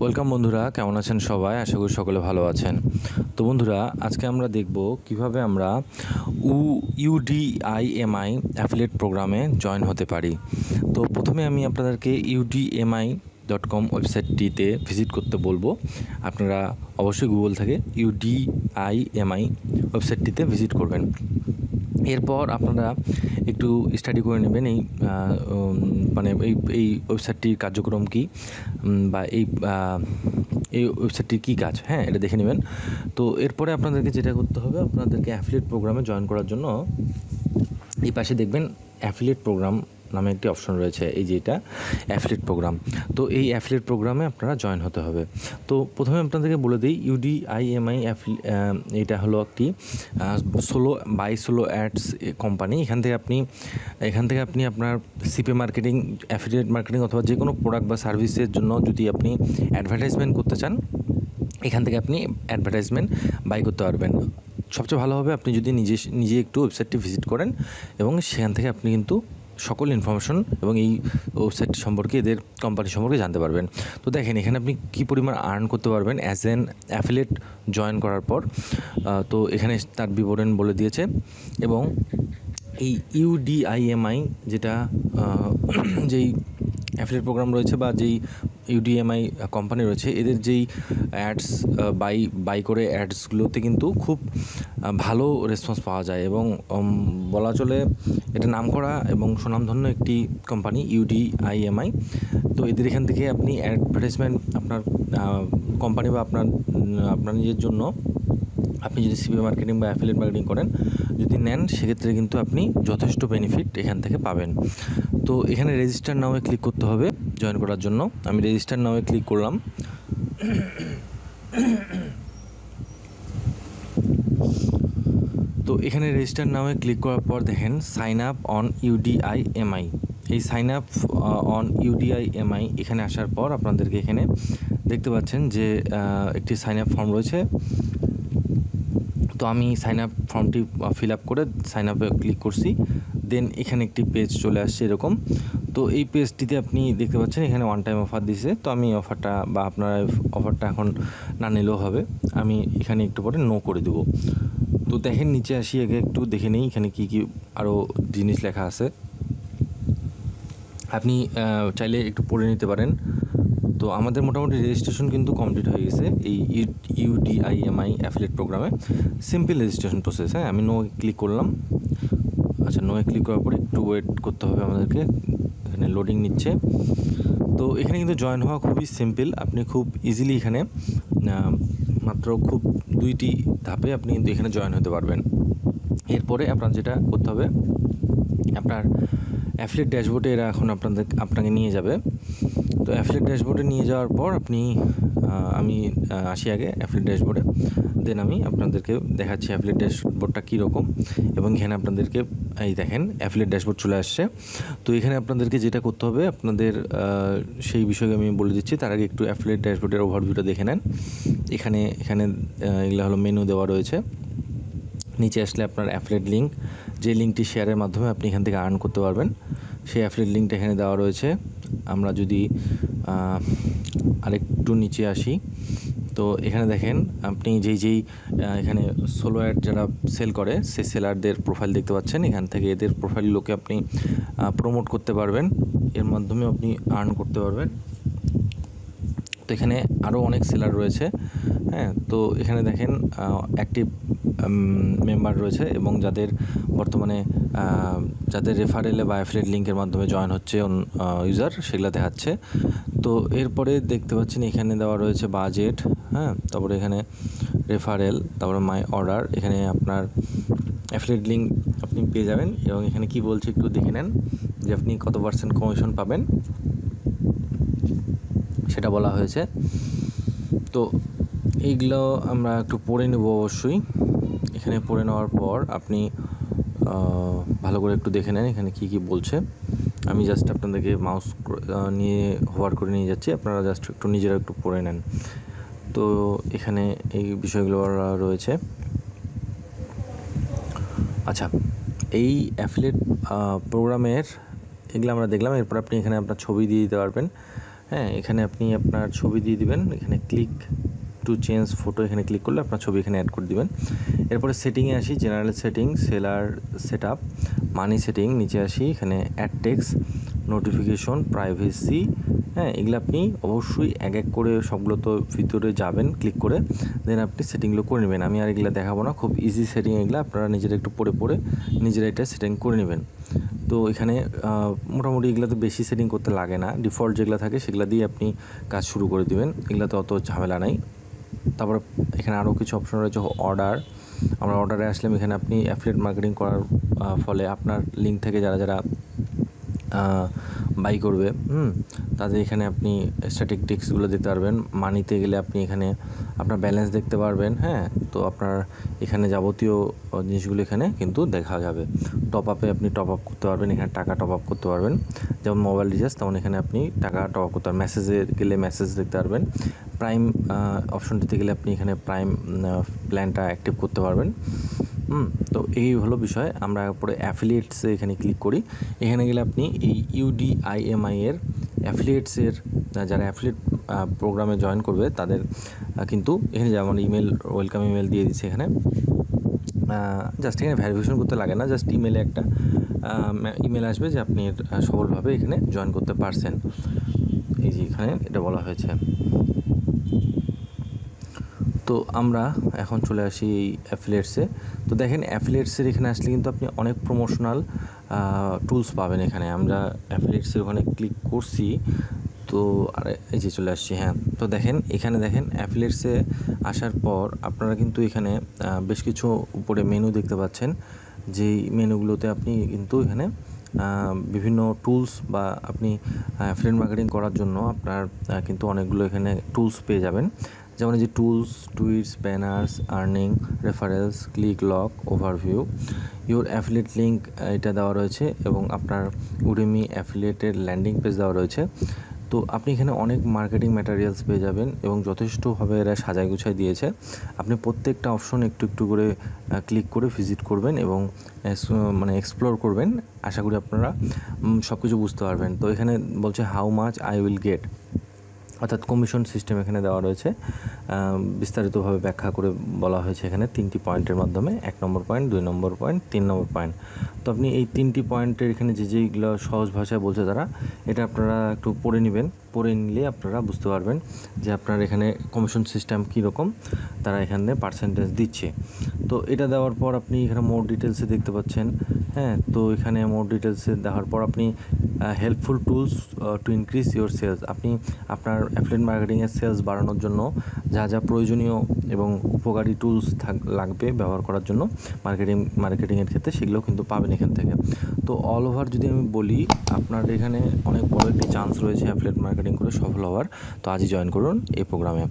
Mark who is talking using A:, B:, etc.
A: Welcome বন্ধুরা, কেমন আছেন সবাই? আশা করি সকলে ভালো আছেন। তো বন্ধুরা, আজকে আমরা দেখব কিভাবে আমরা UDIMI অ্যাফিলিয়েট প্রোগ্রামে জয়েন হতে পারি। তো প্রথমে আমি আপনাদেরকে udmi.com ওয়েবসাইটটিতে ভিজিট করতে বলবো। আপনারা অবশ্যই গুগল থেকে UDIMI ওয়েবসাইটটিতে ভিজিট করবেন। এরপর আপনারা একটু স্টাডি করে নেবেন এই ওয়েবসাইটটির কার্যক্রম কী, বা এই ওয়েবসাইটটির কী কাজ, এটা দেখে নেবেন। তো এরপরে আপনাদেরকে যেটা করতে হবে, আপনাদেরকে অ্যাফিলিয়েট প্রোগ্রামে জয়েন করার জন্য এই পাশে দেখবেন অ্যাফিলিয়েট প্রোগ্রাম নামে একটি অপশন রয়েছে, এই যে এটা অ্যাফিলিয়েট প্রোগ্রাম। তো এই অ্যাফিলিয়েট প্রোগ্রামে আপনারা জয়েন হতে হবে। তো প্রথমে আপনাদেরকে বলে দিই, UDIMI এটা হলো একটি সোলো অ্যাডস কোম্পানি। এখান থেকে আপনি আপনার সিপি মার্কেটিং, অ্যাফিলিয়েট মার্কেটিং অথবা যে কোনো প্রোডাক্ট বা সার্ভিসের জন্য যদি আপনি অ্যাডভার্টাইজমেন্ট করতে চান, এখান থেকে আপনি অ্যাডভার্টাইজমেন্ট বাই করতে পারবেন। সবচেয়ে ভালো হবে আপনি যদি নিজে একটু ওয়েবসাইটটি ভিজিট করেন এবং সেখান থেকে আপনি কিন্তু সকল ইনফরমেশন এবং এই ওয়েবসাইটটি সম্পর্কে, এদের কোম্পানি সম্পর্কে জানতে পারবেন। তো দেখেন এখানে আপনি কী পরিমাণ আর্ন করতে পারবেন অ্যাজ অ্যান অ্যাফিলিয়েট জয়েন করার পর। তো এখানে তার বিবরণ বলে দিয়েছে। এবং এই UDIMI যেটা যেই অ্যাফিলিয়েট প্রোগ্রাম রয়েছে বা যেই UDIMI কোম্পানি রয়েছে, এদের যেই অ্যাডস বাই করে অ্যাডসগুলোতে কিন্তু খুব ভালো রেসপন্স পাওয়া যায় এবং বলা চলে এটা নামকরা এবং সুনামধন্য একটি কোম্পানি UDIMI। তো এদের এখান থেকে আপনি অ্যাডভার্টাইজমেন্ট আপনার কোম্পানি বা আপনার নিজের জন্য আপনি যদি সিপি মার্কেটিং বা অ্যাফিলিয়েট মার্কেটিং করেন, যদি নেন, সেক্ষেত্রে কিন্তু আপনি যথেষ্ট বেনিফিট এখান থেকে পাবেন। তো এখানে রেজিস্টার নাওয়ে ক্লিক করতে হবে জয়েন করার জন্য। আমি রেজিস্টার নাওয়ে ক্লিক করলাম। তো এখানে রেজিস্টার নাওয়ে ক্লিক করার পর দেখেন সাইন আপ অন UDIMI। এই সাইন আপ অন UDIMI এখানে আসার পর আপনাদেরকে এখানে দেখতে পাচ্ছেন যে একটি সাইন আপ ফর্ম রয়েছে। তো আমি সাইন আপ ফর্মটি ফিল আপ করে সাইন আপে ক্লিক করছি। দেন এখানে একটি পেজ চলে আসছে এরকম। তো এই পেজটিতে আপনি দেখতে পাচ্ছেন এখানে ওয়ান টাইম অফার দিছে। তো আমি অফারটা বা আপনার অফারটা এখন না নিলেও হবে, আমি এখানে একটু পরে নো করে দেবো। তো দেখেন নিচে আসি, আগে একটু দেখে নিই এখানে কী আরও জিনিস লেখা আছে। আপনি চাইলে একটু পড়ে নিতে পারেন। তো আমাদের মোটামুটি রেজিস্ট্রেশন কিন্তু কমপ্লিট হয়ে গেছে এই UDIMI অ্যাফিলিয়েট প্রোগ্রামে। Simple registration process. আমি নো ক্লিক করলাম। আচ্ছা, নোয়ে ক্লিক করার পরে একটু ওয়েট করতে হবে আমাদেরকে, এখানে লোডিং নিচ্ছে। তো এখানে কিন্তু জয়েন হওয়া খুবই সিম্পল। আপনি খুব ইজিলি এখানে মাত্র খুব 2টি ধাপে আপনি কিন্তু এখানে জয়েন হতে পারবেন। এরপরে আপনার যেটা করতে হবে, আপনার অ্যাফিলিয়েট ড্যাশবোর্ডে এরা এখন আপনাকে নিয়ে যাবে। তো অ্যাফিলিয়েট ড্যাশবোর্ডে নিয়ে যাওয়ার পর আমি আসি আগে অ্যাফিলিয়েট ড্যাশবোর্ডে। দেন আমি আপনাদেরকে দেখাচ্ছি অ্যাফিলিয়েট ড্যাশবোর্ডটা কীরকম। এবং এখানে আপনাদেরকে এই দেখেন অ্যাফিলিয়েট ড্যাশবোর্ড চলে আসছে। তো এখানে আপনাদেরকে যেটা করতে হবে, আপনাদের সেই বিষয়ে আমি বলে দিচ্ছি। তার আগে একটু অ্যাফিলিয়েট ড্যাশবোর্ডের ওভারভিউটা দেখে নেন। এখানে এগুলো হলো মেনু দেওয়া রয়েছে। নিচে আসলে আপনার অ্যাফিলিয়েট লিঙ্ক, যে লিঙ্কটি শেয়ারের মাধ্যমে আপনি এখান থেকে আর্ন করতে পারবেন, সেই অ্যাফিলিয়েট লিঙ্কটা এখানে দেওয়া রয়েছে। আমরা যদি আরেকটু নিচে আসি, তো এখানে দেখেন আপনি যেই এখানে সোলো অ্যাড যারা সেল করে সেই সেলারদের প্রোফাইল দেখতে পাচ্ছেন। এখান থেকে এদের প্রোফাইলগুলোকে আপনি প্রমোট করতে পারবেন, এর মাধ্যমে আপনি আর্ন করতে পারবেন। তো এখানে আরও অনেক সেলার রয়েছে। তো এখানে দেখেন অ্যাক্টিভ মেম্বার রয়েছে এবং যাদের বর্তমানে যাদের রেফারেলে বা অ্যাফিলিয়েট লিঙ্কের মাধ্যমে জয়েন হচ্ছে ইউজার, সেগুলো দেখাচ্ছে। তো এরপরে দেখতে পাচ্ছেন এখানে দেওয়া রয়েছে বাজেট, তারপরে এখানে রেফারেল, তারপরে মাই অর্ডার। এখানে আপনার অ্যাফিলিয়েট লিঙ্ক আপনি পেয়ে যাবেন এবং এখানে কি বলছে একটু দেখে নেন যে আপনি কত % কমিশন পাবেন, সেটা বলা হয়েছে। তো এইগুলো আমরা একটু পড়ে নেব অবশ্যই। এখানে পড়ে নেওয়ার পর আপনি ভালো করে একটু দেখে নেন এখানে কী বলছে। আমি জাস্ট আপনাদেরকে মাউস নিয়ে হোভার করে নিয়ে যাচ্ছি, আপনারা জাস্ট একটু নিজেরা একটু পড়ে নেন। তো এখানে এই বিষয়গুলো রয়েছে। আচ্ছা, এই অ্যাফিলিয়েট প্রোগ্রামের এগুলো আমরা দেখলাম। এরপর আপনি এখানে আপনার ছবি দিয়ে দিতে পারবেন। হ্যাঁ, এখানে আপনি আপনার ছবি দিয়ে দিবেন। এখানে ক্লিক টু চেঞ্জ ফটো, এখানে ক্লিক করলে আপনার ছবি এখানে অ্যাড করে দিবেন। এরপরে সেটিংয়ে আসি, জেনারেল সেটিং, সেলার সেটআপ, মানি সেটিং, নিচে আসি, এখানে অ্যাড টেক্সট, নোটিফিকেশন, প্রাইভেসি। হ্যাঁ, এগুলো আপনি অবশ্যই এক করে সবগুলো তো ভিতরে যাবেন ক্লিক করে, দেন আপনি সেটিংগুলো করে নেবেন। আমি আর এগুলো দেখাবো না, খুব ইজি সেটিং এগুলো, আপনারা নিজেরা একটু পড়ে নিজেরা এটা সেটিং করে নেবেন। তো এখানে মোটামুটি এগুলো তো বেশি সেটিং করতে লাগে না, ডিফল্ট যেগুলো থাকে সেগুলো দিয়ে আপনি কাজ শুরু করে দিবেন, এগুলোতে অত ঝামেলা নাই। তারপর এখানে আরও কিছু অপশন রয়েছে, অর্ডার। আমরা অর্ডারে আসলাম, এখানে আপনি অ্যাফিলিয়েট মার্কেটিং করার ফলে আপনার লিঙ্ক থেকে যারা বাই করবে তাদের এখানে আপনি স্ট্যাটিস্টিক্সগুলো দিতে পারবেন। মানিতে গেলে আপনি এখানে আপনার ব্যালেন্স দেখতে পারবেন। হ্যাঁ, তো আপনার এখানে যাবতীয় জিনিসগুলো এখানে কিন্তু দেখা যাবে। টপ আপে আপনি টপ আপ করতে পারবেন, এখানে টাকা টপ আপ করতে পারবেন, যেমন মোবাইল রিচার্জ, তেমন এখানে আপনি টাকা টপ আপ করতে পারবেন। মেসেজে গেলে মেসেজ দেখতে পারবেন। প্রাইম অপশনটিতে গেলে আপনি এখানে প্রাইম প্ল্যানটা অ্যাক্টিভ করতে পারবেন। তো এই হলো বিষয়। আমরা পরে অ্যাফিলিয়েটসে এখানে ক্লিক করি। এখানে গেলে আপনি এই UDIMI এর অ্যাফিলিয়েটসের যারা অ্যাফিলিয়েট প্রোগ্রামে জয়েন করবে তাদের কিন্তু এখানে যেমন ইমেল, ওয়েলকাম ইমেল দিয়ে দিচ্ছে এখানে। জাস্ট এখানে ভেরিফিকেশন করতে লাগে না, জাস্ট ইমেলে একটা ইমেল আসবে যে আপনি সফলভাবে এখানে জয়েন করতে পারছেন। এই যে এখানে এটা বলা হয়েছে। তো আমরা এখন চলে আসি এই অ্যাফিলিয়েটসে। তো দেখেন অ্যাফিলিয়েটসের এখানে আসলে কিন্তু আপনি অনেক প্রমোশনাল টুলস পাবেন। এখানে আমরা অ্যাফিলিয়েটসের ওখানে ক্লিক করছি, তো আর এই যে চলে আসছি। হ্যাঁ, তো দেখেন এখানে দেখেন অ্যাফিলিয়েটসে আসার পর আপনারা কিন্তু এখানে বেশ কিছু উপরে মেনু দেখতে পাচ্ছেন, যেই মেনুগুলোতে আপনি কিন্তু এখানে বিভিন্ন টুলস বা আপনি অ্যাফিলিয়েট মার্কেটিং করার জন্য আপনার কিন্তু অনেকগুলো এখানে টুলস পেয়ে যাবেন। যেমন এই যে tools, tweets, banners, earning, referrals, click lock, overview, your affiliate link এটা দেওয়া রয়েছে, এবং আপনার উডেমি অ্যাফিলিয়েটের ল্যান্ডিং পেজ দেওয়া রয়েছে। তো আপনি এখানে অনেক মার্কেটিং ম্যাটেরিয়ালস পেয়ে যাবেন, এবং যথেষ্টভাবে এরা সাজায় গুছায় দিয়েছে। আপনি প্রত্যেকটা অপশন একটু করে ক্লিক করে ভিজিট করবেন এবং মানে এক্সপ্লোর করবেন। আশা করি আপনারা সব কিছু বুঝতে পারবেন। তো এখানে বলছে how much I will get, অর্থাৎ কমিশন সিস্টেম এখানে দেওয়া রয়েছে, বিস্তারিতভাবে ব্যাখ্যা করে বলা হয়েছে এখানে 3টি পয়েন্টের মাধ্যমে, 1 নম্বর পয়েন্ট, 2 নম্বর পয়েন্ট, 3 নম্বর পয়েন্ট। তো আপনি এই 3টি পয়েন্টের এখানে যেইগুলো সহজ ভাষায় বলছে তারা, এটা আপনারা একটু পড়ে নেবেন। পড়ে নিলে আপনারা বুঝতে পারবেন যে আপনার এখানে কমিশন সিস্টেম কীরকম, তারা এখানে পার্সেন্টেজ দিচ্ছে। তো এটা দেওয়ার পর আপনি এখানে মোর ডিটেলসে দেখতে পাচ্ছেন। হ্যাঁ, তো এখানে মোর ডিটেলসে দেওয়ার পর আপনি helpful tools to increase your sales, আপনি আপনার অ্যাফিলিয়েট মার্কেটিংয়ের সেলস বাড়ানোর জন্য যা প্রয়োজনীয় এবং উপকারী টুলস লাগবে ব্যবহার করার জন্য মার্কেটিংয়ের ক্ষেত্রে, সেগুলোও কিন্তু পাবেন এখান থেকে। তো অল ওভার যদি আমি বলি, আপনার এখানে অনেক বড় একটি চান্স রয়েছে অ্যাফিলিয়েট মার্কেটিং করে সফল হওয়ার। তো আজই জয়েন করুন এই প্রোগ্রামে।